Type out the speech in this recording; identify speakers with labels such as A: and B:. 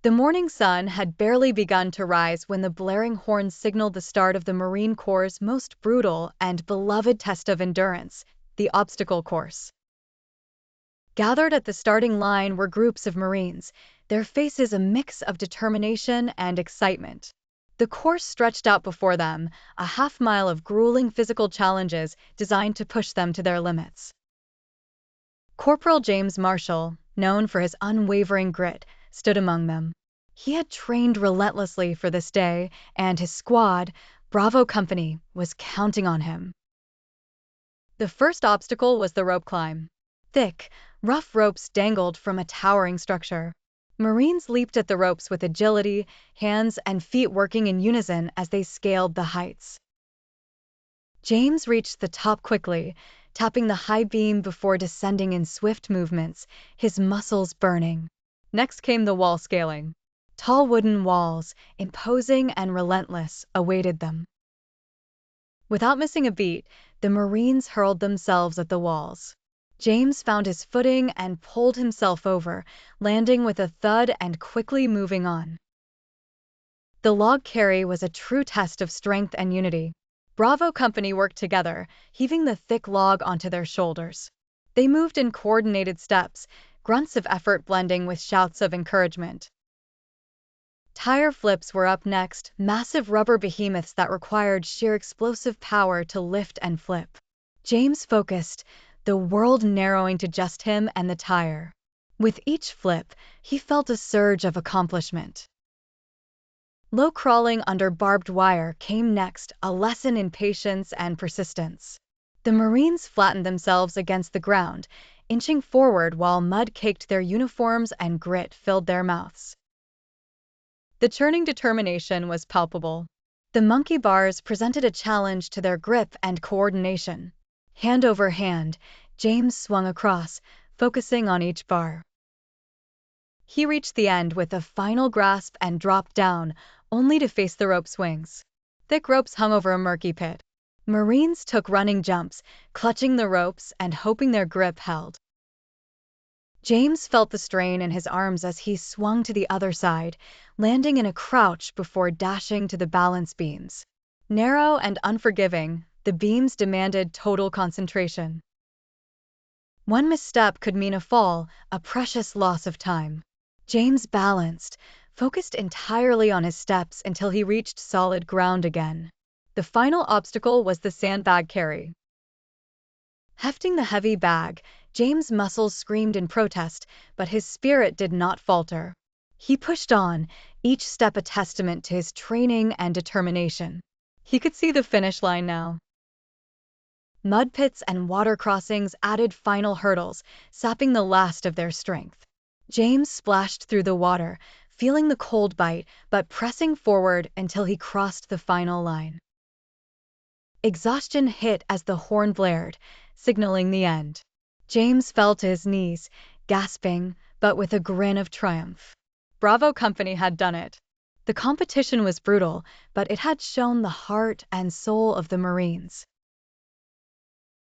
A: The morning sun had barely begun to rise when the blaring horns signaled the start of the Marine Corps' most brutal and beloved test of endurance, the obstacle course. Gathered at the starting line were groups of Marines, their faces a mix of determination and excitement. The course stretched out before them, a half-mile of grueling physical challenges designed to push them to their limits. Corporal James Marshall, known for his unwavering grit, stood among them. He had trained relentlessly for this day, and his squad, Bravo Company, was counting on him. The first obstacle was the rope climb. Thick, rough ropes dangled from a towering structure. Marines leaped at the ropes with agility, hands and feet working in unison as they scaled the heights. James reached the top quickly, tapping the high beam before descending in swift movements, his muscles burning. Next came the wall scaling. Tall wooden walls, imposing and relentless, awaited them. Without missing a beat, the Marines hurled themselves at the walls. James found his footing and pulled himself over, landing with a thud and quickly moving on. The log carry was a true test of strength and unity. Bravo Company worked together, heaving the thick log onto their shoulders. They moved in coordinated steps, grunts of effort blending with shouts of encouragement. Tire flips were up next, massive rubber behemoths that required sheer explosive power to lift and flip. James focused, the world narrowing to just him and the tire. With each flip, he felt a surge of accomplishment. Low crawling under barbed wire came next, a lesson in patience and persistence. The Marines flattened themselves against the ground, inching forward while mud caked their uniforms and grit filled their mouths. The churning determination was palpable. The monkey bars presented a challenge to their grip and coordination. Hand over hand, James swung across, focusing on each bar. He reached the end with a final grasp and dropped down, only to face the rope swings. Thick ropes hung over a murky pit. Marines took running jumps, clutching the ropes and hoping their grip held. James felt the strain in his arms as he swung to the other side, landing in a crouch before dashing to the balance beams. Narrow and unforgiving, the beams demanded total concentration. One misstep could mean a fall, a precious loss of time. James balanced, focused entirely on his steps until he reached solid ground again. The final obstacle was the sandbag carry. Hefting the heavy bag, James' muscles screamed in protest, but his spirit did not falter. He pushed on, each step a testament to his training and determination. He could see the finish line now. Mud pits and water crossings added final hurdles, sapping the last of their strength. James splashed through the water, feeling the cold bite, but pressing forward until he crossed the final line. Exhaustion hit as the horn blared, signaling the end. James fell to his knees, gasping, but with a grin of triumph. Bravo Company had done it. The competition was brutal, but it had shown the heart and soul of the Marines.